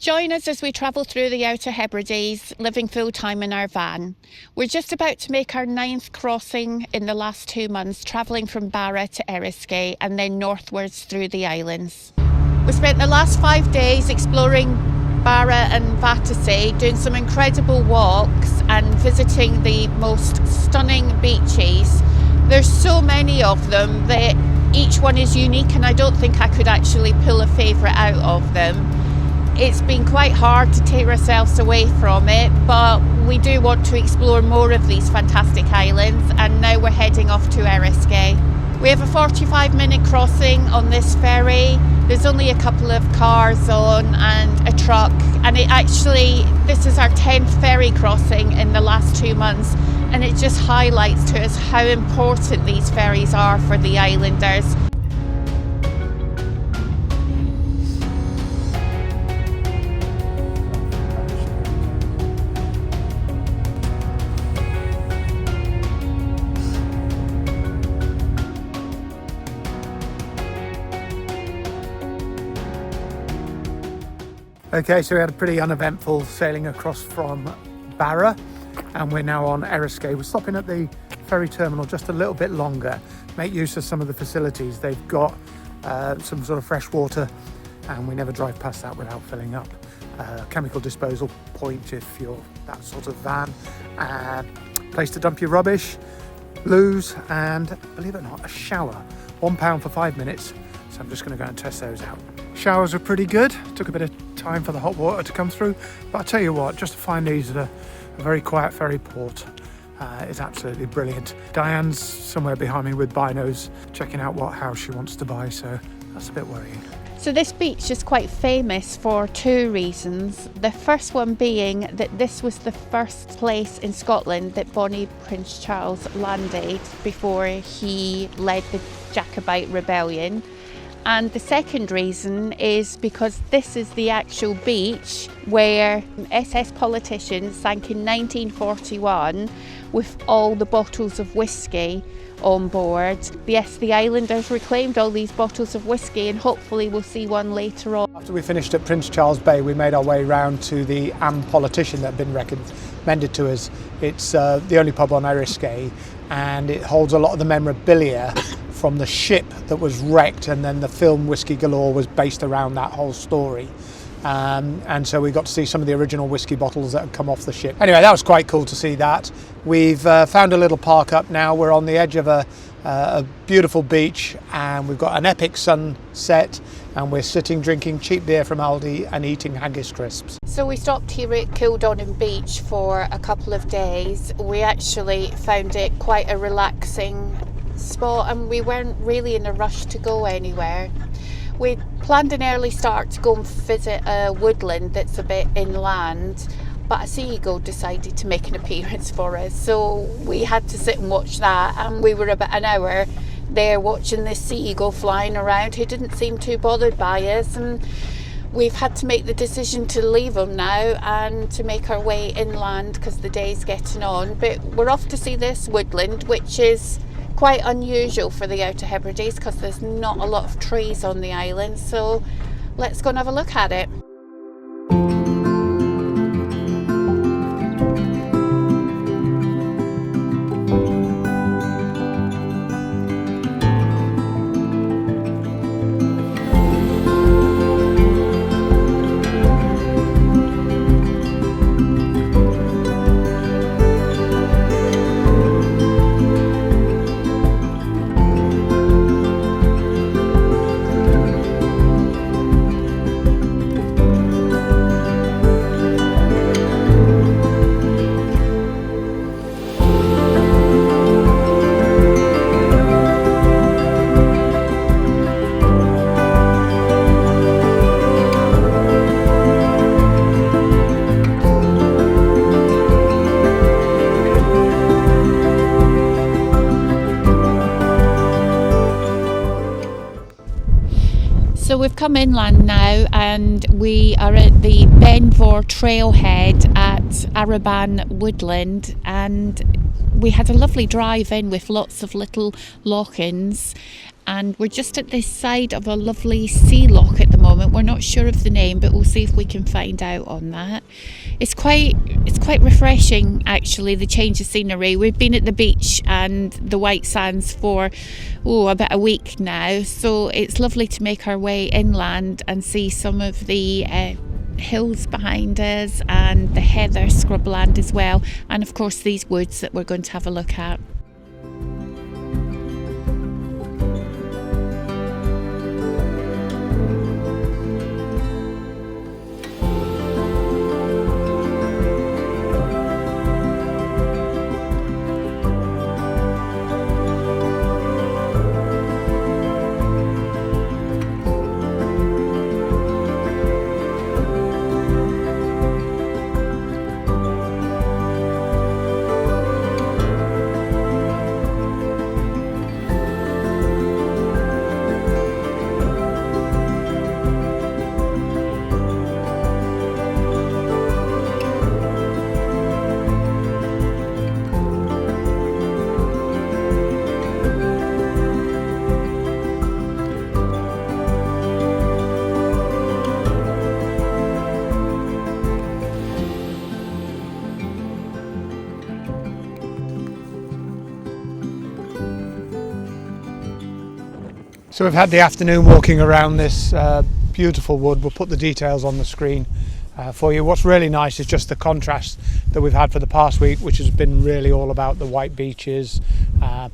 Join us as we travel through the Outer Hebrides, living full-time in our van. We're just about to make our 9th crossing in the last 2 months, travelling from Barra to Eriskay and then northwards through the islands. We spent the last 5 days exploring Barra and Vatersay, doing some incredible walks and visiting the most stunning beaches. There's so many of them that each one is unique, and I don't think I could actually pull a favourite out of them. It's been quite hard to tear ourselves away from it, but we do want to explore more of these fantastic islands, and now we're heading off to Eriskay. We have a 45-minute crossing on this ferry. There's only a couple of cars on and a truck, and this is our 10th ferry crossing in the last 2 months, and it just highlights to us how important these ferries are for the islanders. Okay, so we had a pretty uneventful sailing across from Barra, and we're now on Eriskay. We're stopping at the ferry terminal just a little bit longer, make use of some of the facilities. They've got some sort of fresh water, and we never drive past that without filling up. Chemical disposal point if you're that sort of van, place to dump your rubbish, loos, and believe it or not, a shower. £1 for 5 minutes, so I'm just going to go and test those out. Showers are pretty good. Took a bit of time for the hot water to come through, but I tell you what, just to find these at a very quiet ferry port is absolutely brilliant. Diane's somewhere behind me with binos, checking out what house she wants to buy, so that's a bit worrying. So this beach is quite famous for 2 reasons. The first one being that this was the first place in Scotland that Bonnie Prince Charles landed before he led the Jacobite rebellion. And the second reason is because this is the actual beach where SS politicians sank in 1941 with all the bottles of whiskey on board. Yes, the islanders reclaimed all these bottles of whiskey, and hopefully we'll see one later on. After we finished at Prince Charles Bay, we made our way round to the Politician that had been recommended to us. It's the only pub on Eriskay, and it holds a lot of the memorabilia from the ship that was wrecked, and then the film Whiskey Galore was based around that whole story. And so we got to see some of the original whiskey bottles that had come off the ship. Anyway, that was quite cool to see that. We've found a little park up now. We're on the edge of a beautiful beach, and we've got an epic sunset, and we're sitting drinking cheap beer from Aldi and eating haggis crisps. So we stopped here at Kildonan Beach for a couple of days. We actually found it quite a relaxing spot, and we weren't really in a rush to go anywhere. We planned an early start to go and visit a woodland that's a bit inland, but a sea eagle decided to make an appearance for us, so we had to sit and watch that, and we were about an hour there watching this sea eagle flying around, who didn't seem too bothered by us, and we've had to make the decision to leave him now and to make our way inland because the day's getting on. But we're off to see this woodland, which is quite unusual for the Outer Hebrides because there's not a lot of trees on the island, so let's go and have a look at it. So we've come inland now, and we are at the Benvour trailhead at Araban Woodland, and we had a lovely drive in with lots of little lock-ins, and we're just at this side of a lovely sea loch at the moment. We're not sure of the name, but we'll see if we can find out on that. It's quite refreshing, actually, the change of scenery. We've been at the beach and the white sands for about a week now, so it's lovely to make our way inland and see some of the hills behind us and the heather scrubland as well, and of course these woods that we're going to have a look at. So we've had the afternoon walking around this beautiful wood. We'll put the details on the screen for you. What's really nice is just the contrast that we've had for the past week, which has been really all about the white beaches.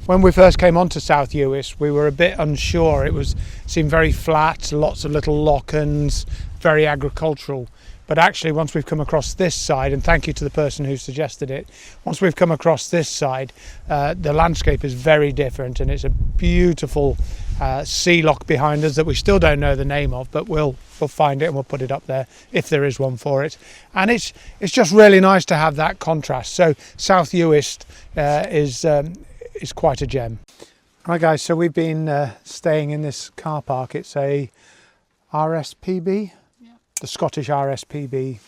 When we first came onto South Uist, we were a bit unsure. It seemed very flat, lots of little loch-ins, very agricultural. But actually, once we've come across this side, and thank you to the person who suggested it, once we've come across this side, the landscape is very different, and it's a beautiful sea loch behind us that we still don't know the name of, but we'll find it and we'll put it up there if there is one for it. And it's just really nice to have that contrast. So South Uist is quite a gem. Right guys, so we've been staying in this car park. It's a RSPB, the Scottish RSPB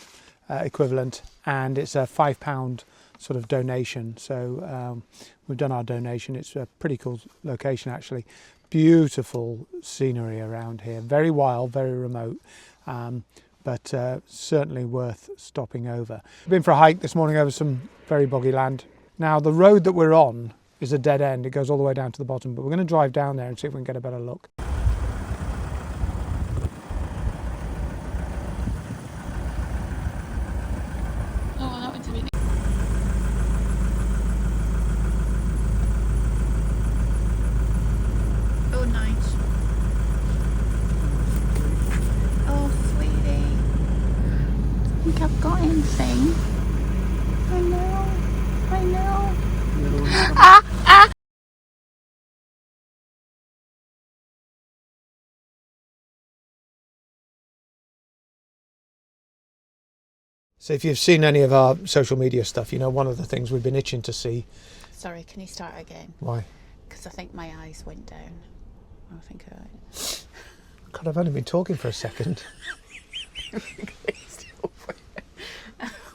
equivalent, and it's a £5 sort of donation. So we've done our donation. It's a pretty cool location actually. Beautiful scenery around here, very wild, very remote, but certainly worth stopping over. We've been for a hike this morning over some very boggy land. Now the road that we're on is a dead end. It goes all the way down to the bottom, but we're going to drive down there and see if we can get a better look. I've got anything. I know. So if you've seen any of our social media stuff, you know one of the things we've been itching to see. Sorry, can you start again? Why? Because I think my eyes went down. God, I've only been talking for a second.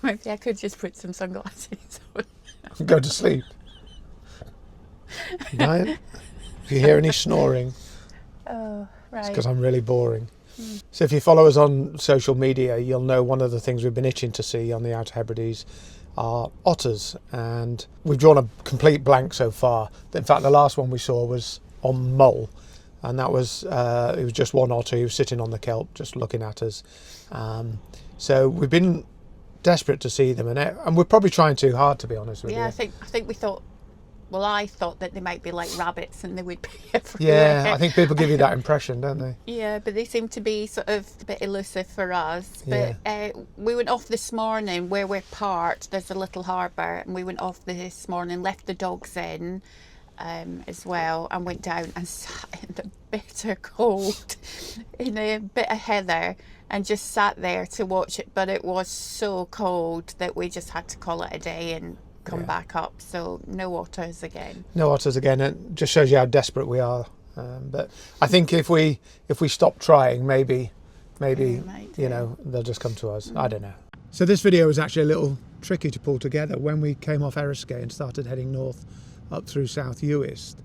Maybe I could just put some sunglasses on. Go to sleep. Right? If you hear any snoring, oh, right. It's because I'm really boring. So if you follow us on social media, you'll know one of the things we've been itching to see on the Outer Hebrides are otters, and we've drawn a complete blank so far. In fact, the last one we saw was on Mull, and that was it was just one otter who was sitting on the kelp just looking at us. So we've been desperate to see them, and we're probably trying too hard, to be honest with you. Yeah, I think we thought. Well, I thought that they might be like rabbits and they would be everywhere. Yeah, I think people give you that impression, don't they? Yeah, but they seem to be sort of a bit elusive for us. But we went off this morning where we're parked. There's a little harbour, and we went off this morning, left the dogs in as well, and went down and sat in the bitter cold in a bit of heather and just sat there to watch it. But it was so cold that we just had to call it a day and come back up. So no otters again. No otters again. It just shows you how desperate we are. But I think if we stop trying, maybe you know, they'll just come to us. I don't know. So this video was actually a little tricky to pull together. When we came off Eriskay and started heading north up through South Uist,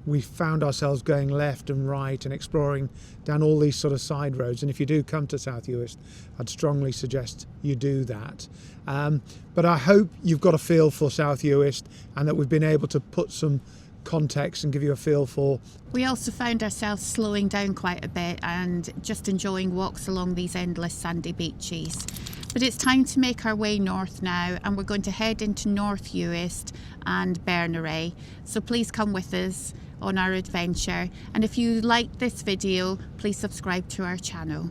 we found ourselves going left and right and exploring down all these sort of side roads. And if you do come to South Uist, I'd strongly suggest you do that. But I hope you've got a feel for South Uist and that we've been able to put some context and give you a feel for. We also found ourselves slowing down quite a bit and just enjoying walks along these endless sandy beaches. But it's time to make our way north now, and we're going to head into North Uist and Bensound. So please come with us on our adventure, and if you like this video, please subscribe to our channel.